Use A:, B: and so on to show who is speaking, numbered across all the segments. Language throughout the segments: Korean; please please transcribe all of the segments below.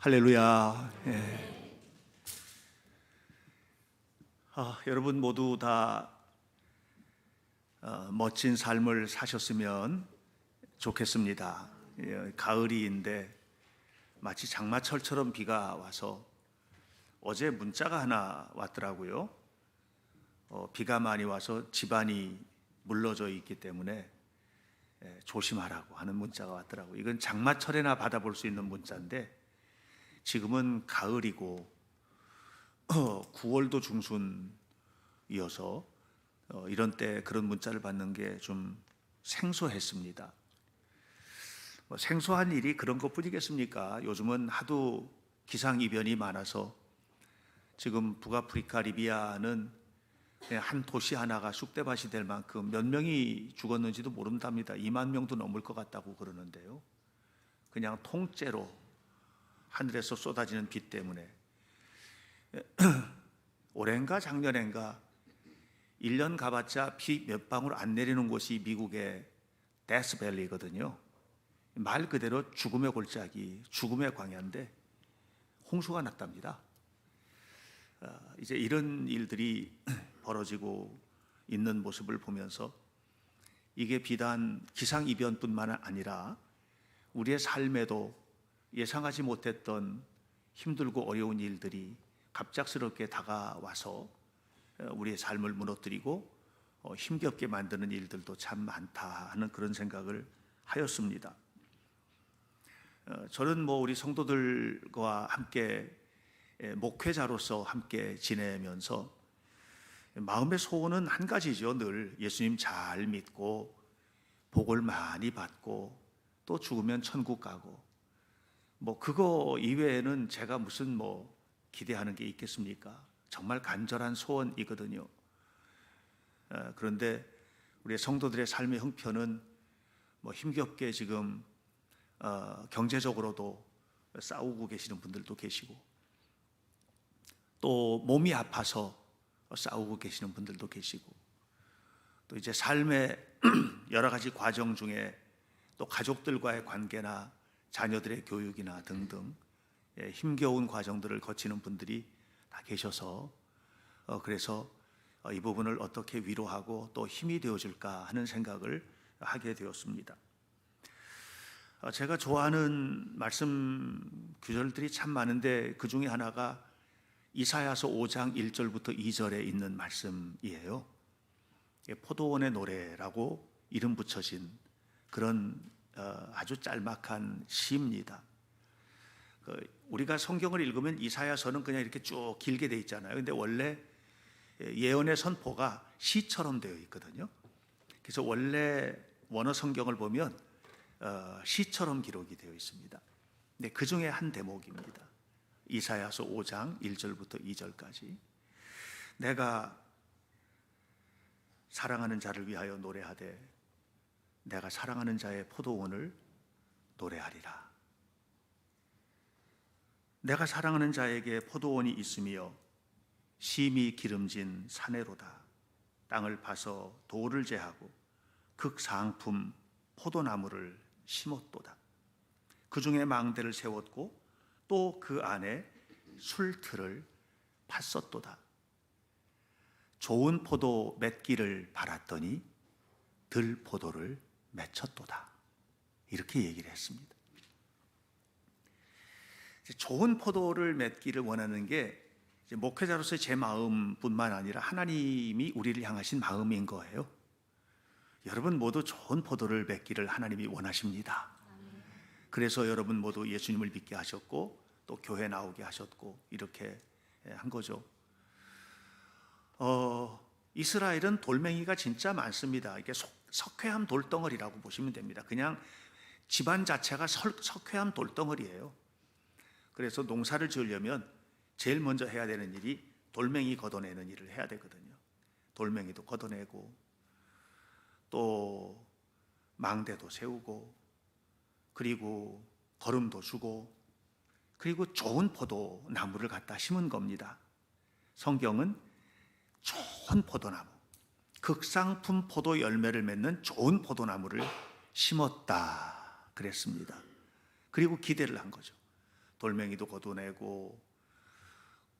A: 할렐루야. 여러분 모두 다 멋진 삶을 사셨으면 좋겠습니다. 가을이인데 마치 장마철처럼 비가 와서 어제 문자가 하나 왔더라고요. 비가 많이 와서 집안이 물러져 있기 때문에 조심하라고 하는 문자가 왔더라고요. 이건 장마철에나 받아볼 수 있는 문자인데 지금은 가을이고 9월도 중순이어서 이런 때 그런 문자를 받는 게 좀 생소했습니다. 생소한 일이 그런 것뿐이겠습니까? 요즘은 하도 기상이변이 많아서 지금 북아프리카 리비아는 한 도시 하나가 쑥대밭이 될 만큼 몇 명이 죽었는지도 모른답니다. 2만 명도 넘을 것 같다고 그러는데요. 그냥 통째로 하늘에서 쏟아지는 비 때문에 올해인가 작년인가 1년 가봤자 비 몇 방울 안 내리는 곳이 미국의 데스밸리거든요. 말 그대로 죽음의 골짜기, 죽음의 광야인데 홍수가 났답니다. 이제 이런 일들이 벌어지고 있는 모습을 보면서 이게 비단 기상이변뿐만 아니라 우리의 삶에도 예상하지 못했던 힘들고 어려운 일들이 갑작스럽게 다가와서 우리의 삶을 무너뜨리고 힘겹게 만드는 일들도 참 많다 하는 그런 생각을 하였습니다. 저는 우리 성도들과 함께 목회자로서 함께 지내면서 마음의 소원은 한 가지죠. 늘 예수님 잘 믿고 복을 많이 받고 또 죽으면 천국 가고 그거 이외에는 제가 무슨 기대하는 게 있겠습니까? 정말 간절한 소원이거든요. 그런데 우리 성도들의 삶의 형편은 힘겹게 지금 경제적으로도 싸우고 계시는 분들도 계시고 또 몸이 아파서 싸우고 계시는 분들도 계시고 또 이제 삶의 여러 가지 과정 중에 또 가족들과의 관계나 자녀들의 교육이나 등등 힘겨운 과정들을 거치는 분들이 다 계셔서 그래서 이 부분을 어떻게 위로하고 또 힘이 되어줄까 하는 생각을 하게 되었습니다. 제가 좋아하는 말씀 구절들이 참 많은데 그 중에 하나가 이사야서 5장 1절부터 2절에 있는 말씀이에요. 포도원의 노래라고 이름 붙여진 그런 아주 짤막한 시입니다. 우리가 성경을 읽으면 이사야서는 그냥 이렇게 쭉 길게 돼 있잖아요. 근데 원래 예언의 선포가 시처럼 되어 있거든요. 그래서 원래 원어 성경을 보면 시처럼 기록이 되어 있습니다. 근데 그 중에 한 대목입니다. 이사야서 5장 1절부터 2절까지 내가 사랑하는 자를 위하여 노래하되 내가 사랑하는 자의 포도원을 노래하리라. 내가 사랑하는 자에게 포도원이 있으며 심히 기름진 사내로다. 땅을 파서 돌을 제하고 극상품 포도나무를 심었도다. 그 중에 망대를 세웠고 또 그 안에 술틀을 팠었도다. 좋은 포도 맺기를 바랐더니 들포도를 맺혔도다. 이렇게 얘기를 했습니다. 좋은 포도를 맺기를 원하는 게 목회자로서의 제 마음뿐만 아니라 하나님이 우리를 향하신 마음인 거예요. 여러분 모두 좋은 포도를 맺기를 하나님이 원하십니다. 그래서 여러분 모두 예수님을 믿게 하셨고 또 교회 나오게 하셨고 이렇게 한 거죠. 이스라엘은 돌멩이가 진짜 많습니다. 이게 석회암 돌덩어리라고 보시면 됩니다. 그냥 집안 자체가 석회암 돌덩어리예요. 그래서 농사를 지으려면 제일 먼저 해야 되는 일이 돌멩이 걷어내는 일을 해야 되거든요. 돌멩이도 걷어내고 또 망대도 세우고 그리고 거름도 주고 그리고 좋은 포도나무를 갖다 심은 겁니다. 성경은 좋은 포도나무, 극상품 포도 열매를 맺는 좋은 포도나무를 심었다 그랬습니다. 그리고 기대를 한 거죠. 돌멩이도 걷어내고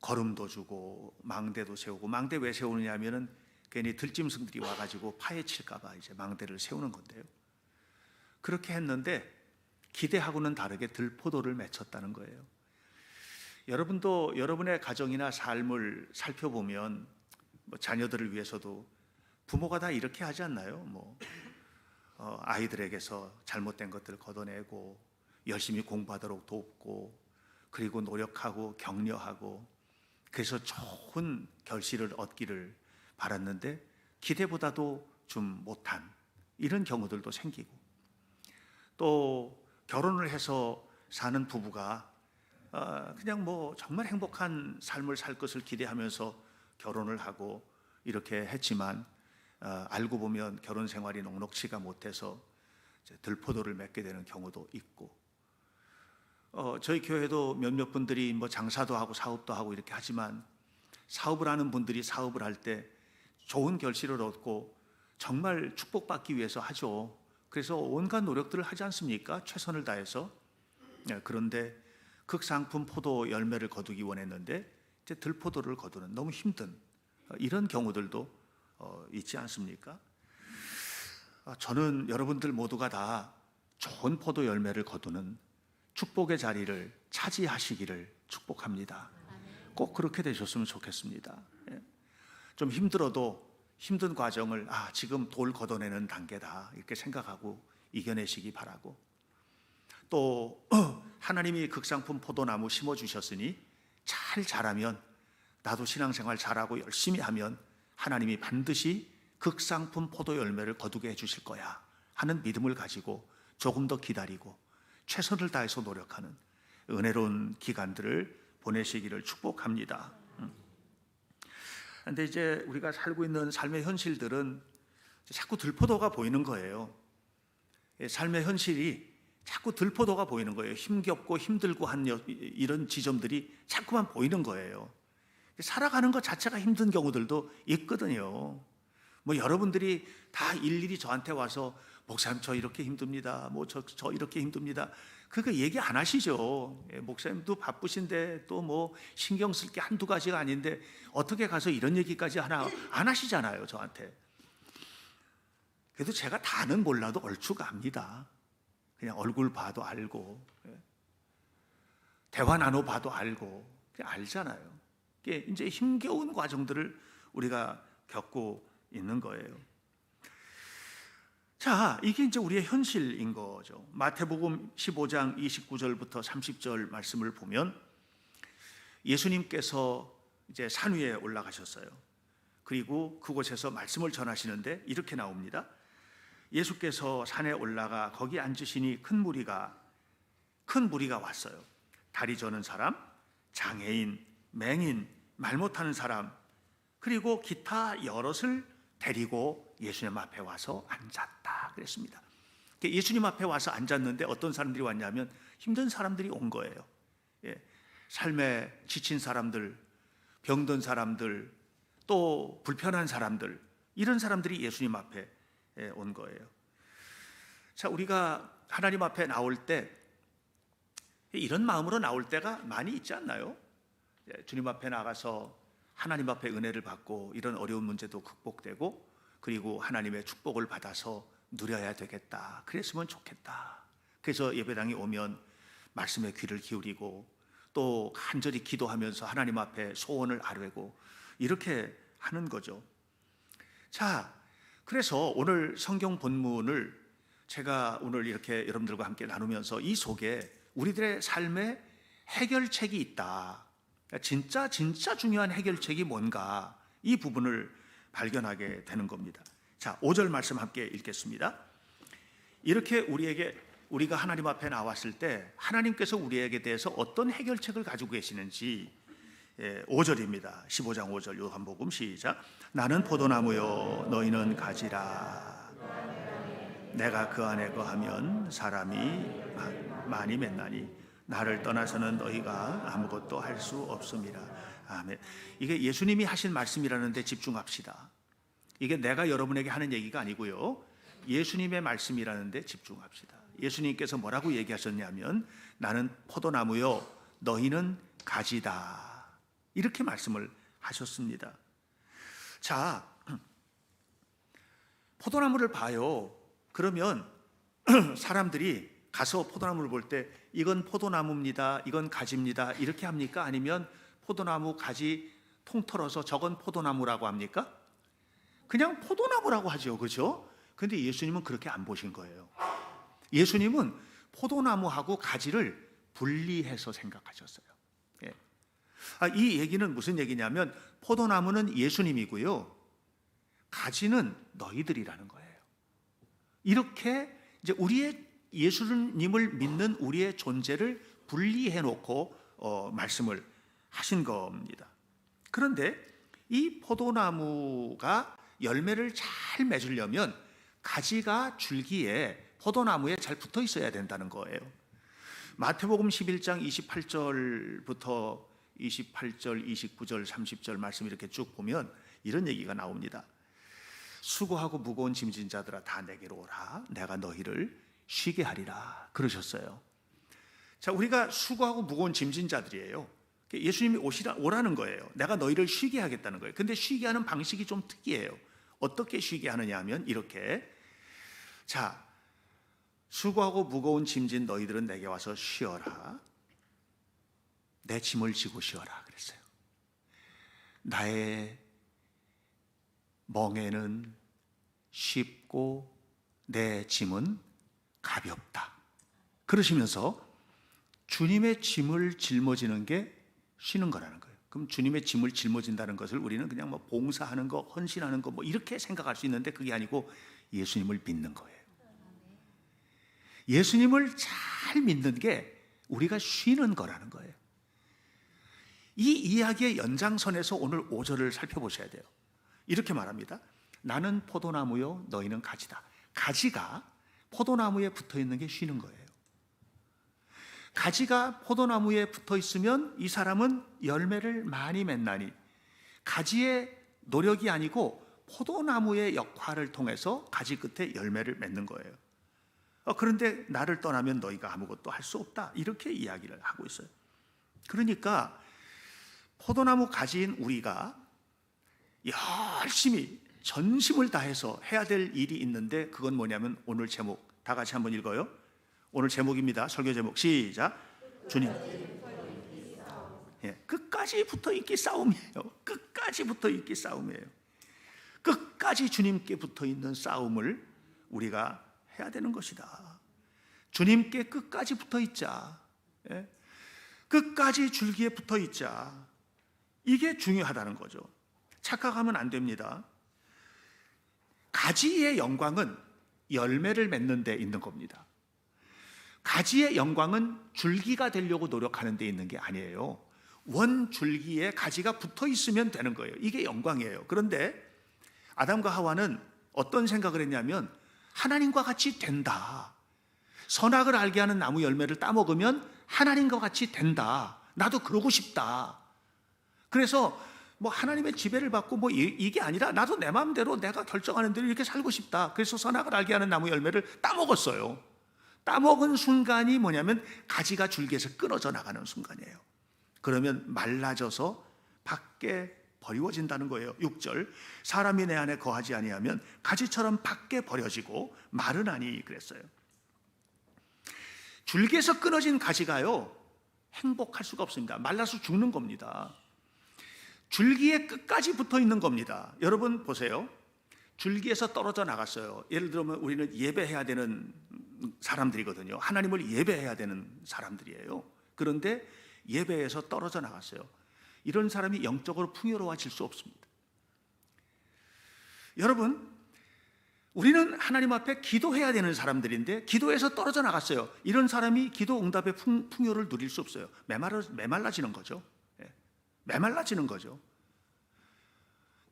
A: 거름도 주고 망대도 세우고, 망대 왜 세우느냐 하면은 괜히 들짐승들이 와가지고 파헤칠까봐 이제 망대를 세우는 건데요. 그렇게 했는데 기대하고는 다르게 들포도를 맺혔다는 거예요. 여러분도 여러분의 가정이나 삶을 살펴보면 자녀들을 위해서도 부모가 다 이렇게 하지 않나요? 아이들에게서 잘못된 것들을 걷어내고 열심히 공부하도록 돕고, 그리고 노력하고 격려하고, 그래서 좋은 결실을 얻기를 바랐는데 기대보다도 좀 못한 이런 경우들도 생기고, 또 결혼을 해서 사는 부부가 그냥 정말 행복한 삶을 살 것을 기대하면서 결혼을 하고 이렇게 했지만 알고 보면 결혼 생활이 녹록치가 못해서 들포도를 맺게 되는 경우도 있고, 저희 교회도 몇몇 분들이 장사도 하고 사업도 하고 이렇게 하지만, 사업을 하는 분들이 사업을 할 때 좋은 결실을 얻고 정말 축복받기 위해서 하죠. 그래서 온갖 노력들을 하지 않습니까? 최선을 다해서. 그런데 극상품 포도 열매를 거두기 원했는데 이제 들포도를 거두는 너무 힘든 이런 경우들도 있지 않습니까? 저는 여러분들 모두가 다 좋은 포도 열매를 거두는 축복의 자리를 차지하시기를 축복합니다. 꼭 그렇게 되셨으면 좋겠습니다. 좀 힘들어도 힘든 과정을 지금 돌 걷어내는 단계다 이렇게 생각하고 이겨내시기 바라고, 또 하나님이 극상품 포도나무 심어주셨으니 잘 자라면, 나도 신앙생활 잘하고 열심히 하면 하나님이 반드시 극상품 포도 열매를 거두게 해주실 거야 하는 믿음을 가지고 조금 더 기다리고 최선을 다해서 노력하는 은혜로운 기간들을 보내시기를 축복합니다. 그런데 이제 우리가 살고 있는 삶의 현실들은 자꾸 들포도가 보이는 거예요. 삶의 현실이 자꾸 들포도가 보이는 거예요. 힘겹고 힘들고 한 이런 지점들이 자꾸만 보이는 거예요. 살아가는 것 자체가 힘든 경우들도 있거든요. 여러분들이 다 일일이 저한테 와서 목사님 저 이렇게 힘듭니다. 저 이렇게 힘듭니다. 그거 얘기 안 하시죠. 목사님도 바쁘신데 또 신경 쓸 게 한두 가지가 아닌데 어떻게 가서 이런 얘기까지 하나 안 하시잖아요, 저한테. 그래도 제가 다는 몰라도 얼추 압니다. 그냥 얼굴 봐도 알고, 대화 나눠봐도 알고, 그냥 알잖아요. 이게 이제 힘겨운 과정들을 우리가 겪고 있는 거예요. 자, 이게 이제 우리의 현실인 거죠. 마태복음 15장 29절부터 30절 말씀을 보면 예수님께서 이제 산 위에 올라가셨어요. 그리고 그곳에서 말씀을 전하시는데 이렇게 나옵니다. 예수께서 산에 올라가 거기 앉으시니 큰 무리가 왔어요. 다리 저는 사람, 장애인, 맹인, 말 못하는 사람, 그리고 기타 여럿을 데리고 예수님 앞에 와서 앉았다 그랬습니다. 예수님 앞에 와서 앉았는데 어떤 사람들이 왔냐면 힘든 사람들이 온 거예요. 삶에 지친 사람들, 병든 사람들, 또 불편한 사람들, 이런 사람들이 예수님 앞에 온 거예요. 자, 우리가 하나님 앞에 나올 때 이런 마음으로 나올 때가 많이 있지 않나요? 주님 앞에 나가서 하나님 앞에 은혜를 받고 이런 어려운 문제도 극복되고, 그리고 하나님의 축복을 받아서 누려야 되겠다, 그랬으면 좋겠다. 그래서 예배당에 오면 말씀에 귀를 기울이고 또 간절히 기도하면서 하나님 앞에 소원을 아뢰고 이렇게 하는 거죠. 자, 그래서 오늘 성경 본문을 제가 오늘 이렇게 여러분들과 함께 나누면서 이 속에 우리들의 삶에 해결책이 있다, 진짜 중요한 해결책이 뭔가, 이 부분을 발견하게 되는 겁니다. 자, 5절 말씀 함께 읽겠습니다. 이렇게 우리가 하나님 앞에 나왔을 때 하나님께서 우리에게 대해서 어떤 해결책을 가지고 계시는지 5절입니다. 15장 5절 요한복음 시작. 나는 포도나무요 너희는 가지라. 내가 그 안에 거하면 사람이 많이 맺나니 나를 떠나서는 너희가 아무것도 할 수 없음이라. 아멘. 이게 예수님이 하신 말씀이라는 데 집중합시다. 이게 내가 여러분에게 하는 얘기가 아니고요, 예수님의 말씀이라는 데 집중합시다. 예수님께서 뭐라고 얘기하셨냐면 나는 포도나무요 너희는 가지다. 이렇게 말씀을 하셨습니다. 자, 포도나무를 봐요. 그러면 사람들이 가서 포도나무를 볼 때 이건 포도나무입니다, 이건 가지입니다 이렇게 합니까? 아니면 포도나무 가지 통틀어서 저건 포도나무라고 합니까? 그냥 포도나무라고 하죠, 그렇죠? 근데 예수님은 그렇게 안 보신 거예요. 예수님은 포도나무하고 가지를 분리해서 생각하셨어요. 예. 이 얘기는 무슨 얘기냐면 포도나무는 예수님이고요, 가지는 너희들이라는 거예요. 이렇게 이제 우리의 예수님을 믿는 우리의 존재를 분리해 놓고 말씀을 하신 겁니다. 그런데 이 포도나무가 열매를 잘 맺으려면 가지가 줄기에 포도나무에 잘 붙어 있어야 된다는 거예요. 마태복음 11장 28절부터 28절, 29절, 30절 말씀 이렇게 쭉 보면 이런 얘기가 나옵니다. 수고하고 무거운 짐진 자들아 다 내게로 오라. 내가 너희를 쉬게 하리라. 그러셨어요. 자, 우리가 수고하고 무거운 짐진 자들이에요. 예수님이 오라는 거예요. 내가 너희를 쉬게 하겠다는 거예요. 근데 쉬게 하는 방식이 좀 특이해요. 어떻게 쉬게 하느냐 하면 이렇게, 자, 수고하고 무거운 짐진 너희들은 내게 와서 쉬어라. 내 짐을 지고 쉬어라 그랬어요. 나의 멍에는 쉽고 내 짐은 가볍다. 그러시면서 주님의 짐을 짊어지는 게 쉬는 거라는 거예요. 그럼 주님의 짐을 짊어진다는 것을 우리는 그냥 뭐 봉사하는 거, 헌신하는 거 뭐 이렇게 생각할 수 있는데 그게 아니고 예수님을 믿는 거예요. 예수님을 잘 믿는 게 우리가 쉬는 거라는 거예요. 이 이야기의 연장선에서 오늘 5절을 살펴보셔야 돼요. 이렇게 말합니다. 나는 포도나무요 너희는 가지다. 가지가 포도나무에 붙어 있는 게 쉬는 거예요. 가지가 포도나무에 붙어 있으면 이 사람은 열매를 많이 맺나니, 가지의 노력이 아니고 포도나무의 역할을 통해서 가지 끝에 열매를 맺는 거예요. 그런데 나를 떠나면 너희가 아무것도 할 수 없다. 이렇게 이야기를 하고 있어요. 그러니까 포도나무 가지인 우리가 열심히 전심을 다해서 해야 될 일이 있는데 그건 뭐냐면 오늘 제목 다 같이 한번 읽어요. 오늘 제목입니다. 설교 제목 시작. 주님. 예, 끝까지 붙어 있기 싸움이에요. 끝까지 붙어 있기 싸움이에요. 끝까지 주님께 붙어 있는 싸움을 우리가 해야 되는 것이다. 주님께 끝까지 붙어 있자. 예? 끝까지 줄기에 붙어 있자. 이게 중요하다는 거죠. 착각하면 안 됩니다. 가지의 영광은 열매를 맺는 데 있는 겁니다. 가지의 영광은 줄기가 되려고 노력하는 데 있는 게 아니에요. 원 줄기에 가지가 붙어 있으면 되는 거예요. 이게 영광이에요. 그런데 아담과 하와는 어떤 생각을 했냐면 하나님과 같이 된다. 선악을 알게 하는 나무 열매를 따먹으면 하나님과 같이 된다. 나도 그러고 싶다. 그래서 뭐 하나님의 지배를 받고 뭐 이게 아니라 나도 내 마음대로 내가 결정하는 대로 이렇게 살고 싶다. 그래서 선악을 알게 하는 나무 열매를 따먹었어요. 따먹은 순간이 뭐냐면 가지가 줄기에서 끊어져 나가는 순간이에요. 그러면 말라져서 밖에 버리워진다는 거예요. 6절 사람이 내 안에 거하지 아니하면 가지처럼 밖에 버려지고 마르나니 그랬어요. 줄기에서 끊어진 가지가요 행복할 수가 없습니다. 말라서 죽는 겁니다. 줄기에 끝까지 붙어 있는 겁니다. 여러분 보세요. 줄기에서 떨어져 나갔어요. 예를 들면 우리는 예배해야 되는 사람들이거든요. 하나님을 예배해야 되는 사람들이에요. 그런데 예배에서 떨어져 나갔어요. 이런 사람이 영적으로 풍요로워질 수 없습니다. 여러분, 우리는 하나님 앞에 기도해야 되는 사람들인데 기도에서 떨어져 나갔어요. 이런 사람이 기도 응답의 풍요를 누릴 수 없어요. 메말라지는 거죠. 메말라지는 거죠.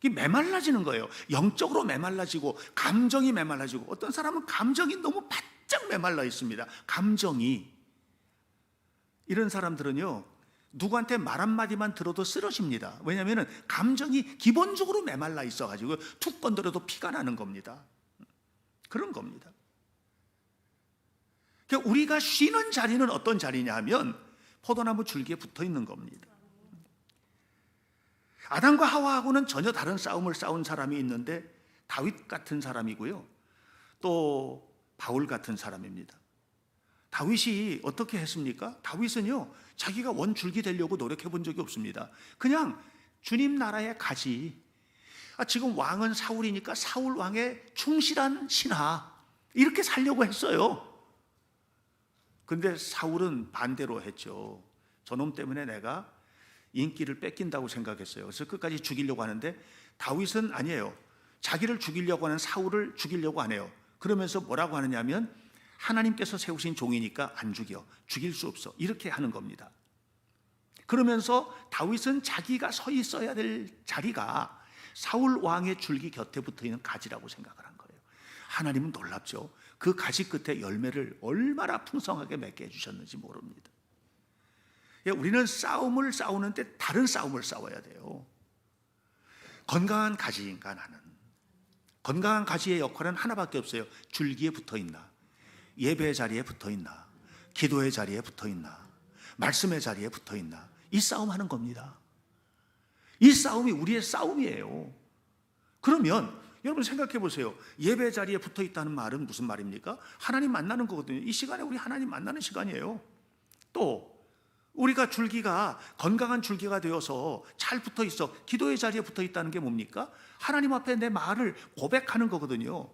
A: 메말라지는 거예요. 영적으로 메말라지고 감정이 메말라지고, 어떤 사람은 감정이 너무 바짝 메말라 있습니다. 감정이. 이런 사람들은요 누구한테 말 한마디만 들어도 쓰러집니다. 왜냐하면 감정이 기본적으로 메말라 있어가지고 툭 건드려도 피가 나는 겁니다. 그런 겁니다. 그러니까 우리가 쉬는 자리는 어떤 자리냐 하면 포도나무 줄기에 붙어 있는 겁니다. 아담과 하와하고는 전혀 다른 싸움을 싸운 사람이 있는데 다윗 같은 사람이고요, 또 바울 같은 사람입니다. 다윗이 어떻게 했습니까? 다윗은요, 자기가 원줄기 되려고 노력해 본 적이 없습니다. 그냥 주님 나라의 가지, 지금 왕은 사울이니까 사울 왕의 충실한 신하, 이렇게 살려고 했어요. 근데 사울은 반대로 했죠. 저놈 때문에 내가 인기를 뺏긴다고 생각했어요. 그래서 끝까지 죽이려고 하는데 다윗은 아니에요. 자기를 죽이려고 하는 사울을 죽이려고 안 해요. 그러면서 뭐라고 하느냐면, 하나님께서 세우신 종이니까 안 죽여, 죽일 수 없어, 이렇게 하는 겁니다. 그러면서 다윗은 자기가 서 있어야 될 자리가 사울 왕의 줄기 곁에 붙어 있는 가지라고 생각을 한 거예요. 하나님은 놀랍죠. 그 가지 끝에 열매를 얼마나 풍성하게 맺게 해주셨는지 모릅니다. 우리는 싸움을 싸우는데 다른 싸움을 싸워야 돼요. 건강한 가지인가 나는? 건강한 가지의 역할은 하나밖에 없어요. 줄기에 붙어 있나, 예배의 자리에 붙어 있나, 기도의 자리에 붙어 있나, 말씀의 자리에 붙어 있나, 이 싸움 하는 겁니다. 이 싸움이 우리의 싸움이에요. 그러면 여러분 생각해 보세요. 예배 자리에 붙어 있다는 말은 무슨 말입니까? 하나님 만나는 거거든요. 이 시간에 우리 하나님 만나는 시간이에요. 또 우리가 줄기가 건강한 줄기가 되어서 잘 붙어 있어, 기도의 자리에 붙어 있다는 게 뭡니까? 하나님 앞에 내 말을 고백하는 거거든요.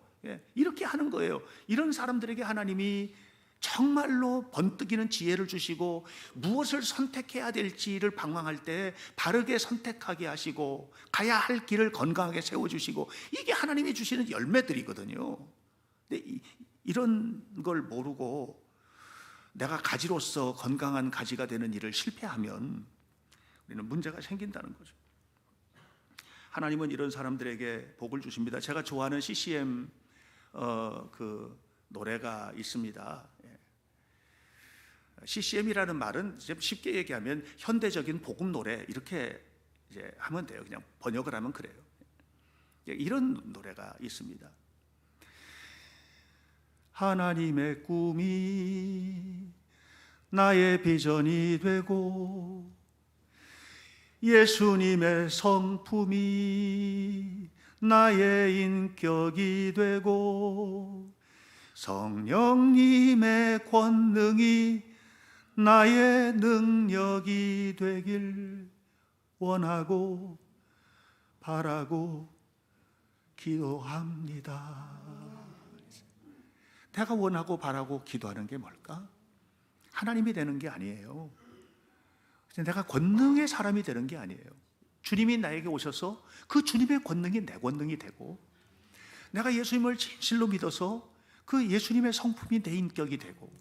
A: 이렇게 하는 거예요. 이런 사람들에게 하나님이 정말로 번뜩이는 지혜를 주시고, 무엇을 선택해야 될지를 방황할 때 바르게 선택하게 하시고, 가야 할 길을 건강하게 세워주시고, 이게 하나님이 주시는 열매들이거든요. 근데 이런 걸 모르고 내가 가지로서 건강한 가지가 되는 일을 실패하면 우리는 문제가 생긴다는 거죠. 하나님은 이런 사람들에게 복을 주십니다. 제가 좋아하는 CCM 그 노래가 있습니다. CCM이라는 말은 쉽게 얘기하면 현대적인 복음 노래, 이렇게 이제 하면 돼요. 그냥 번역을 하면 그래요. 이런 노래가 있습니다. 하나님의 꿈이 나의 비전이 되고, 예수님의 성품이 나의 인격이 되고, 성령님의 권능이 나의 능력이 되길 원하고 바라고 기도합니다. 내가 원하고 바라고 기도하는 게 뭘까? 하나님이 되는 게 아니에요. 내가 권능의 사람이 되는 게 아니에요. 주님이 나에게 오셔서 그 주님의 권능이 내 권능이 되고, 내가 예수님을 진실로 믿어서 그 예수님의 성품이 내 인격이 되고,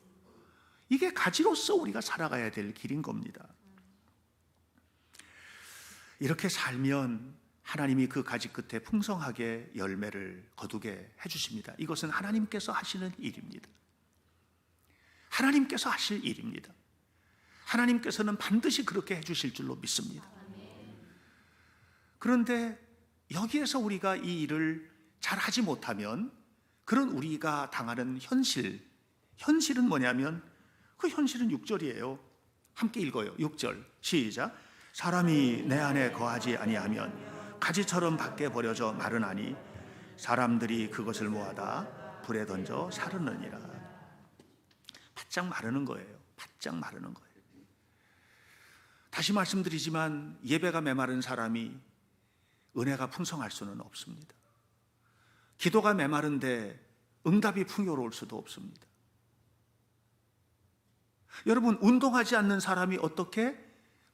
A: 이게 가지로서 우리가 살아가야 될 길인 겁니다. 이렇게 살면 하나님이 그 가지 끝에 풍성하게 열매를 거두게 해주십니다. 이것은 하나님께서 하시는 일입니다. 하나님께서 하실 일입니다. 하나님께서는 반드시 그렇게 해주실 줄로 믿습니다. 그런데 여기에서 우리가 이 일을 잘 하지 못하면, 그런 우리가 당하는 현실은 뭐냐면, 그 현실은 6절이에요. 함께 읽어요. 6절 시작. 사람이 내 안에 거하지 아니하면 가지처럼 밖에 버려져 마르나니, 사람들이 그것을 모아다 불에 던져 사르느니라. 바짝 마르는 거예요. 바짝 마르는 거예요. 다시 말씀드리지만, 예배가 메마른 사람이 은혜가 풍성할 수는 없습니다. 기도가 메마른데 응답이 풍요로울 수도 없습니다. 여러분, 운동하지 않는 사람이 어떻게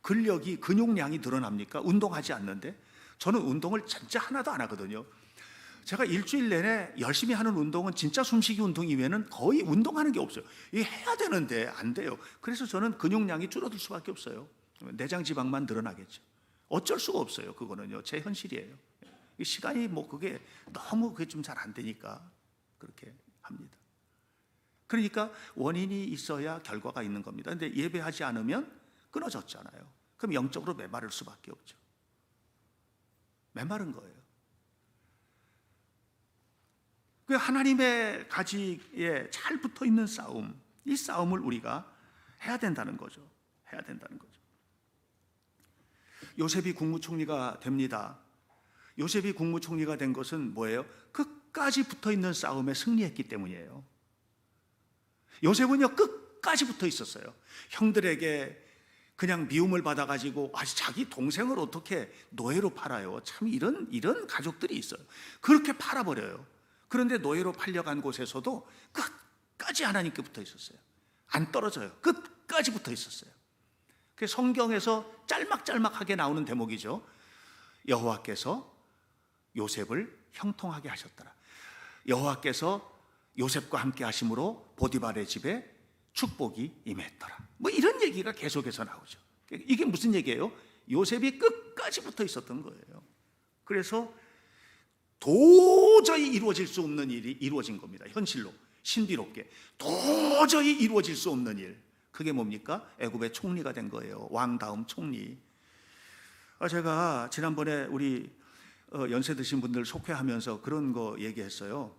A: 근육량이 늘어납니까? 운동하지 않는데. 저는 운동을 진짜 하나도 안 하거든요. 제가 일주일 내내 열심히 하는 운동은 진짜 숨쉬기 운동 이외에는 거의 운동하는 게 없어요. 이게 해야 되는데 안 돼요. 그래서 저는 근육량이 줄어들 수밖에 없어요. 내장 지방만 늘어나겠죠. 어쩔 수가 없어요. 그거는요, 제 현실이에요. 시간이 그게 너무 좀 잘 안 되니까 그렇게 합니다. 그러니까 원인이 있어야 결과가 있는 겁니다. 근데 예배하지 않으면 끊어졌잖아요. 그럼 영적으로 메마를 수밖에 없죠. 메마른 거예요. 그 하나님의 가지에 잘 붙어 있는 싸움, 이 싸움을 우리가 해야 된다는 거죠. 해야 된다는 거죠. 요셉이 국무총리가 됩니다. 요셉이 국무총리가 된 것은 뭐예요? 끝까지 붙어있는 싸움에 승리했기 때문이에요. 요셉은요 끝까지 붙어 있었어요. 형들에게 그냥 미움을 받아가지고 자기 동생을 어떻게 노예로 팔아요? 참 이런 가족들이 있어요. 그렇게 팔아버려요. 그런데 노예로 팔려간 곳에서도 끝까지 하나님께 붙어 있었어요. 안 떨어져요. 끝까지 붙어 있었어요. 그게 성경에서 짤막짤막하게 나오는 대목이죠. 여호와께서 요셉을 형통하게 하셨더라. 여호와께서 요셉과 함께 하심으로 보디발의 집에 축복이 임했더라. 뭐 이런 얘기가 계속해서 나오죠. 이게 무슨 얘기예요? 요셉이 끝까지 붙어 있었던 거예요. 그래서 도저히 이루어질 수 없는 일이 이루어진 겁니다. 현실로 신비롭게 도저히 이루어질 수 없는 일. 그게 뭡니까? 애굽의 총리가 된 거예요. 왕 다음 총리. 제가 지난번에 우리 연세 드신 분들 속회하면서 그런 거 얘기했어요.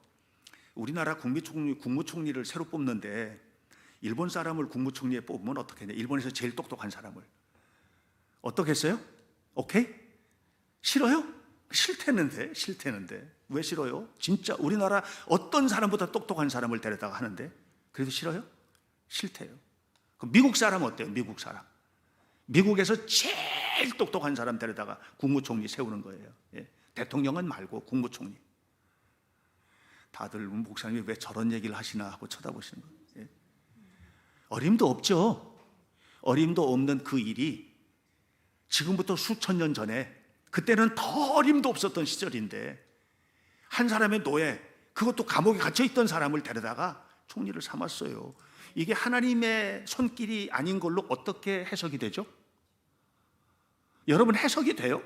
A: 우리나라 국무총리를 새로 뽑는데 일본 사람을 국무총리에 뽑으면 어떻게 했냐? 일본에서 제일 똑똑한 사람을. 어떻게 했어요? 오케이? 싫어요? 싫대는데 왜 싫어요? 진짜 우리나라 어떤 사람보다 똑똑한 사람을 데려다가 하는데 그래도 싫어요? 싫대요. 그럼 미국 사람 어때요? 미국 사람. 미국에서 제일 똑똑한 사람 데려다가 국무총리 세우는 거예요. 예. 대통령은 말고 국무총리. 다들 목사님이 왜 저런 얘기를 하시나 하고 쳐다보시는 거예요. 예. 어림도 없죠. 어림도 없는 그 일이 지금부터 수천 년 전에, 그때는 더 어림도 없었던 시절인데 한 사람의 노예, 그것도 감옥에 갇혀있던 사람을 데려다가 총리를 삼았어요. 이게 하나님의 손길이 아닌 걸로 어떻게 해석이 되죠? 여러분 해석이 돼요?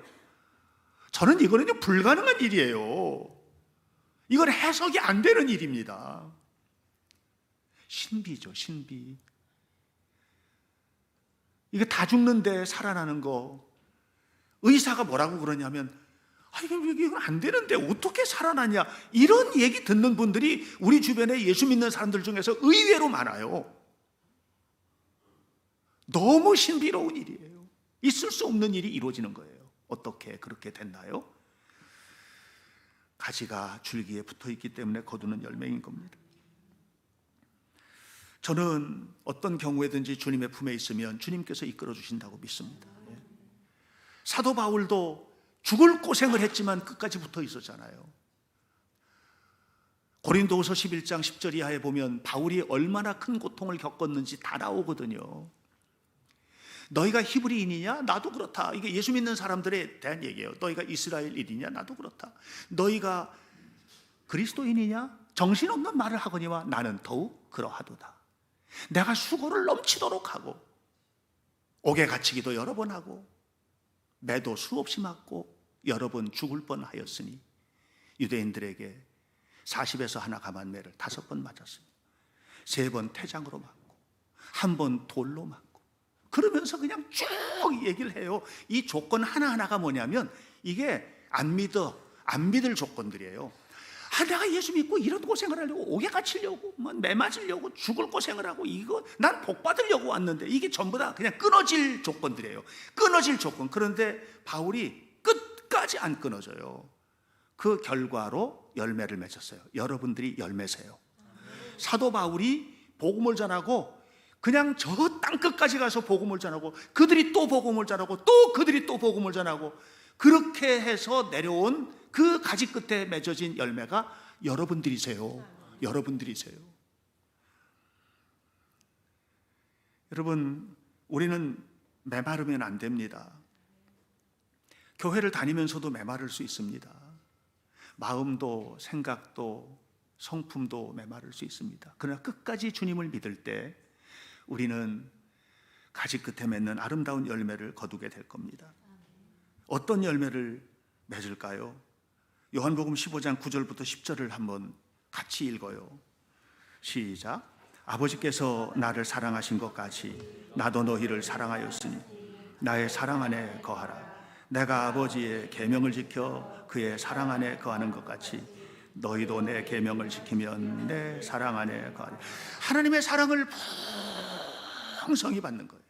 A: 저는 이거는요 불가능한 일이에요. 이건 해석이 안 되는 일입니다. 신비죠, 신비. 이게 다 죽는데 살아나는 거. 의사가 뭐라고 그러냐면 이건 안 되는데 어떻게 살아나냐, 이런 얘기 듣는 분들이 우리 주변에 예수 믿는 사람들 중에서 의외로 많아요. 너무 신비로운 일이에요. 있을 수 없는 일이 이루어지는 거예요. 어떻게 그렇게 됐나요? 가지가 줄기에 붙어 있기 때문에 거두는 열매인 겁니다. 저는 어떤 경우에든지 주님의 품에 있으면 주님께서 이끌어 주신다고 믿습니다. 사도 바울도 죽을 고생을 했지만 끝까지 붙어 있었잖아요. 고린도후서 11장 10절 이하에 보면 바울이 얼마나 큰 고통을 겪었는지 다 나오거든요. 너희가 히브리인이냐? 나도 그렇다. 이게 예수 믿는 사람들에 대한 얘기예요. 너희가 이스라엘인이냐? 나도 그렇다. 너희가 그리스도인이냐? 정신없는 말을 하거니와 나는 더욱 그러하도다. 내가 수고를 넘치도록 하고 옥에 갇히기도 여러 번 하고 매도 수없이 맞고 여러 번 죽을 뻔하였으니 유대인들에게 40에서 하나 감한매를 5번 맞았습니다. 3번 태장으로 맞고 1번 돌로 맞고, 그러면서 그냥 쭉 얘기를 해요. 이 조건 하나하나가 뭐냐면 이게 안 믿을 조건들이에요. 내가 예수 믿고 이런 고생을 하려고, 옥에 갇히려고, 매 맞으려고, 죽을 고생을 하고, 이거 난 복 받으려고 왔는데 이게 전부 다 그냥 끊어질 조건들이에요. 끊어질 조건. 그런데 바울이 끝까지 안 끊어져요. 그 결과로 열매를 맺었어요. 여러분들이 열매세요. 사도 바울이 복음을 전하고 그냥 저 땅끝까지 가서 복음을 전하고, 그들이 또 복음을 전하고, 또 그들이 또 복음을 전하고, 그렇게 해서 내려온 그 가지 끝에 맺어진 열매가 여러분들이세요. 여러분들이세요. 여러분, 우리는 메마르면 안 됩니다. 교회를 다니면서도 메마를 수 있습니다. 마음도 생각도 성품도 메마를 수 있습니다. 그러나 끝까지 주님을 믿을 때 우리는 가지 끝에 맺는 아름다운 열매를 거두게 될 겁니다. 어떤 열매를 맺을까요? 요한복음 15장 9절부터 10절을 한번 같이 읽어요. 시작. 아버지께서 나를 사랑하신 것 같이 나도 너희를 사랑하였으니 나의 사랑 안에 거하라. 내가 아버지의 계명을 지켜 그의 사랑 안에 거하는 것 같이 너희도 내 계명을 지키면 내 사랑 안에 거하라. 하나님의 사랑을 풍성히 받는 거예요.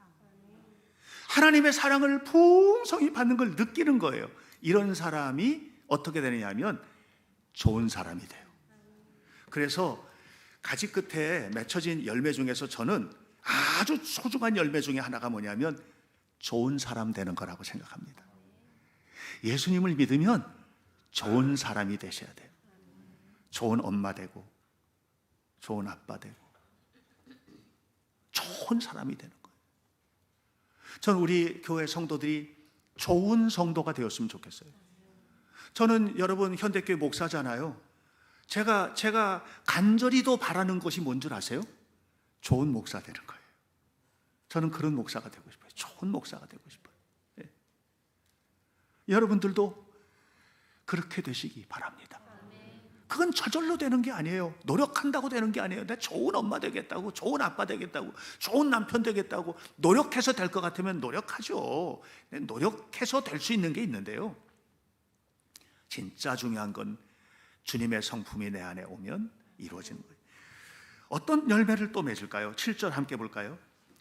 A: 하나님의 사랑을 풍성히 받는 걸 느끼는 거예요. 이런 사람이 어떻게 되느냐 하면 좋은 사람이 돼요. 그래서 가지 끝에 맺혀진 열매 중에서 저는 아주 소중한 열매 중에 하나가 뭐냐면 좋은 사람 되는 거라고 생각합니다. 예수님을 믿으면 좋은 사람이 되셔야 돼요. 좋은 엄마 되고 좋은 아빠 되고 좋은 사람이 되는 거예요. 저는 우리 교회 성도들이 좋은 성도가 되었으면 좋겠어요. 저는 여러분 현대교회 목사잖아요. 제가 간절히도 바라는 것이 뭔 줄 아세요? 좋은 목사 되는 거예요. 저는 그런 목사가 되고 싶어요. 좋은 목사가 되고 싶어요. 예. 여러분들도 그렇게 되시기 바랍니다. 그건 저절로 되는 게 아니에요. 노력한다고 되는 게 아니에요. 내가 좋은 엄마 되겠다고, 좋은 아빠 되겠다고, 좋은 남편 되겠다고 노력해서 될 것 같으면 노력하죠. 노력해서 될 수 있는 게 있는데요, 진짜 중요한 건 주님의 성품이 내 안에 오면 이루어지는 거예요. 어떤 열매를 또 맺을까요? 7절 함께 볼까요?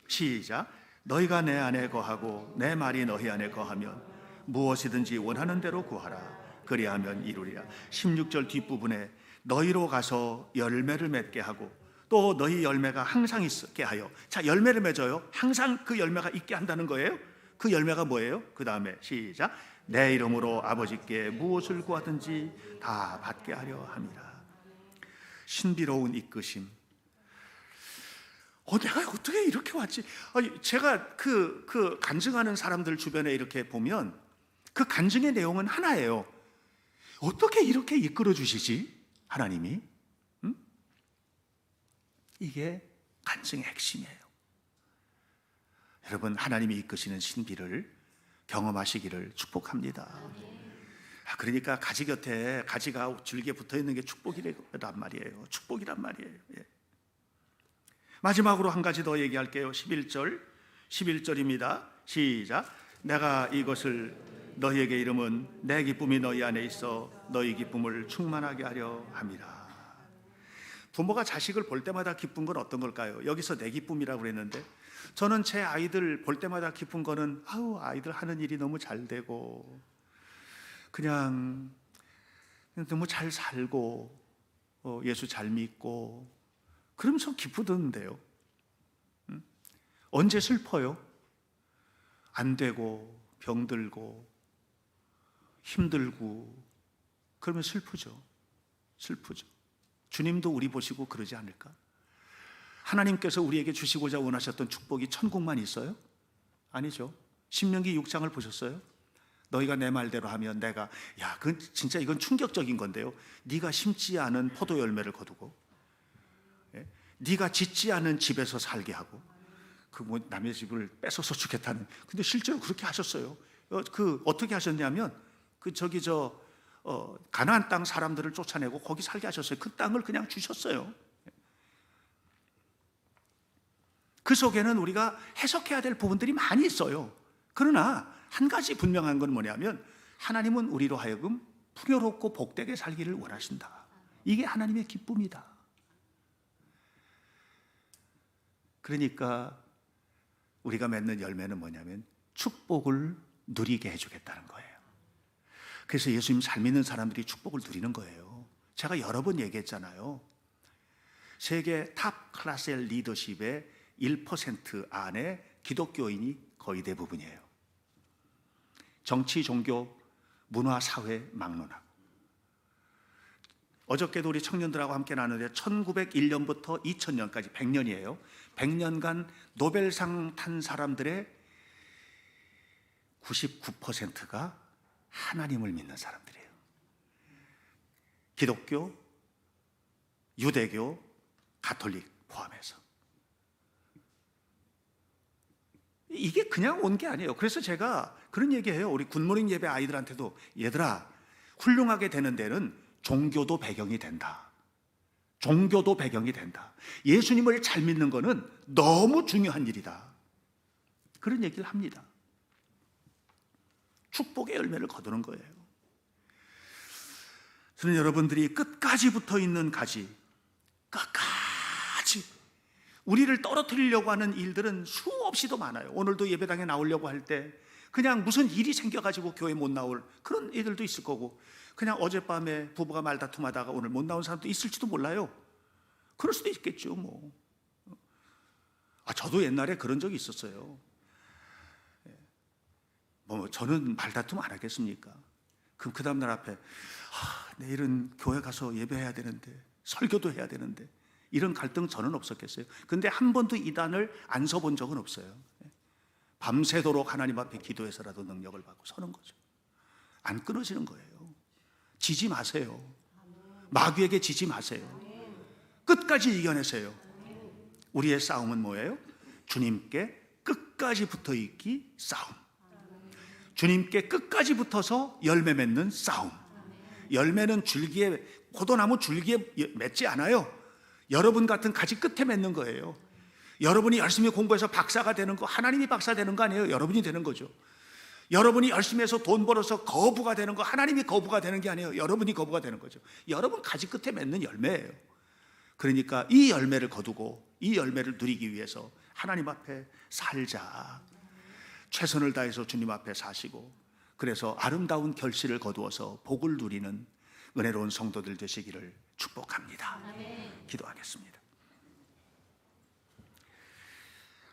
A: 시작. 너희가 내 안에 거하고 내 말이 너희 안에 거하면 무엇이든지 원하는 대로 구하라. 그리하면 이루리라. 16절 뒷부분에 너희로 가서 열매를 맺게 하고 또 너희 열매가 항상 있게 하여. 자, 열매를 맺어요. 항상 그 열매가 있게 한다는 거예요. 그 열매가 뭐예요? 그 다음에 시작. 내 이름으로 아버지께 무엇을 구하든지 다 받게 하려 함이라. 신비로운 이끄심. 내가 어떻게 이렇게 왔지? 제가 그 간증하는 사람들 주변에 이렇게 보면 그 간증의 내용은 하나예요. 어떻게 이렇게 이끌어 주시지? 하나님이? 이게 간증의 핵심이에요. 여러분, 하나님이 이끄시는 신비를 경험하시기를 축복합니다. 그러니까 가지 곁에 가지가 줄기에 붙어 있는 게 축복이란 말이에요. 축복이란 말이에요. 예. 마지막으로 한 가지 더 얘기할게요. 11절입니다. 시작. 내가 이것을 너희에게 이름은 내 기쁨이 너희 안에 있어 너희 기쁨을 충만하게 하려 함이라. 부모가 자식을 볼 때마다 기쁜 건 어떤 걸까요? 여기서 내 기쁨이라고 그랬는데, 저는 제 아이들 볼 때마다 기쁜 거는 아이들 하는 일이 너무 잘 되고 그냥 너무 잘 살고 예수 잘 믿고 그러면서 기쁘던데요. 언제 슬퍼요? 안 되고 병들고 힘들고 그러면 슬프죠. 주님도 우리 보시고 그러지 않을까? 하나님께서 우리에게 주시고자 원하셨던 축복이 천국만 있어요? 아니죠. 신명기 6장을 보셨어요? 너희가 내 말대로 하면 내가, 그건 진짜 이건 충격적인 건데요, 네가 심지 않은 포도 열매를 거두고, 네가 짓지 않은 집에서 살게 하고, 남의 집을 뺏어서 주겠다는. 근데 실제로 그렇게 하셨어요. 어떻게 하셨냐면 가나안 땅 사람들을 쫓아내고 거기 살게 하셨어요. 그 땅을 그냥 주셨어요. 그 속에는 우리가 해석해야 될 부분들이 많이 있어요. 그러나 한 가지 분명한 건 뭐냐면 하나님은 우리로 하여금 풍요롭고 복되게 살기를 원하신다. 이게 하나님의 기쁨이다. 그러니까 우리가 맺는 열매는 뭐냐면 축복을 누리게 해주겠다는 거예요. 그래서 예수님 잘 믿는 사람들이 축복을 누리는 거예요. 제가 여러 번 얘기했잖아요. 세계 탑 클래스의 리더십의 1% 안에 기독교인이 거의 대부분이에요. 정치, 종교, 문화, 사회 막론하고. 어저께도 우리 청년들하고 함께 나누는데 1901년부터 2000년까지 100년이에요. 100년간 노벨상 탄 사람들의 99%가 하나님을 믿는 사람들이에요. 기독교, 유대교, 가톨릭 포함해서. 이게 그냥 온 게 아니에요. 그래서 제가 그런 얘기해요. 우리 굿모닝 예배 아이들한테도, 얘들아, 훌륭하게 되는 데는 종교도 배경이 된다. 종교도 배경이 된다. 예수님을 잘 믿는 거는 너무 중요한 일이다. 그런 얘기를 합니다. 축복의 열매를 거두는 거예요. 저는 여러분들이 끝까지 붙어 있는 가지, 끝까지 우리를 떨어뜨리려고 하는 일들은 수없이도 많아요. 오늘도 예배당에 나오려고 할 때 그냥 무슨 일이 생겨가지고 교회 못 나올 그런 애들도 있을 거고, 그냥 어젯밤에 부부가 말다툼하다가 오늘 못 나온 사람도 있을지도 몰라요. 그럴 수도 있겠죠 뭐. 저도 옛날에 그런 적이 있었어요. 저는 말다툼 안 하겠습니까? 그럼 그 다음날 앞에 내일은 교회 가서 예배해야 되는데, 설교도 해야 되는데, 이런 갈등 저는 없었겠어요? 근데 한 번도 이단을 안 서본 적은 없어요. 밤새도록 하나님 앞에 기도해서라도 능력을 받고 서는 거죠. 안 끊어지는 거예요. 지지 마세요. 마귀에게 지지 마세요. 끝까지 이겨내세요. 우리의 싸움은 뭐예요? 주님께 끝까지 붙어있기 싸움. 주님께 끝까지 붙어서 열매 맺는 싸움. 열매는 줄기에, 포도나무 줄기에 맺지 않아요. 여러분 같은 가지 끝에 맺는 거예요. 여러분이 열심히 공부해서 박사가 되는 거, 하나님이 박사 되는 거 아니에요. 여러분이 되는 거죠. 여러분이 열심히 해서 돈 벌어서 거부가 되는 거, 하나님이 거부가 되는 게 아니에요. 여러분이 거부가 되는 거죠. 여러분 가지 끝에 맺는 열매예요. 그러니까 이 열매를 거두고 이 열매를 누리기 위해서 하나님 앞에 살자. 최선을 다해서 주님 앞에 사시고, 그래서 아름다운 결실을 거두어서 복을 누리는 은혜로운 성도들 되시기를 축복합니다. 기도하겠습니다.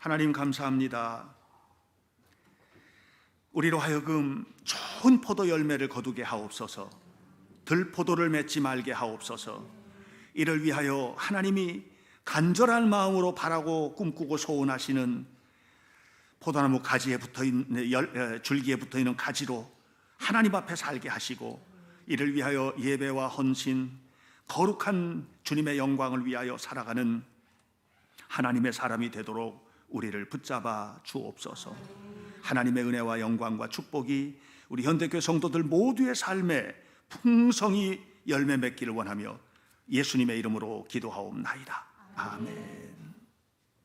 A: 하나님 감사합니다. 우리로 하여금 좋은 포도 열매를 거두게 하옵소서. 들포도를 맺지 말게 하옵소서. 이를 위하여 하나님이 간절한 마음으로 바라고 꿈꾸고 소원하시는 포도나무 가지에 붙어있는 줄기에 붙어있는 가지로 하나님 앞에 살게 하시고, 이를 위하여 예배와 헌신, 거룩한 주님의 영광을 위하여 살아가는 하나님의 사람이 되도록 우리를 붙잡아 주옵소서. 하나님의 은혜와 영광과 축복이 우리 현대교회 성도들 모두의 삶에 풍성히 열매 맺기를 원하며 예수님의 이름으로 기도하옵나이다. 아멘.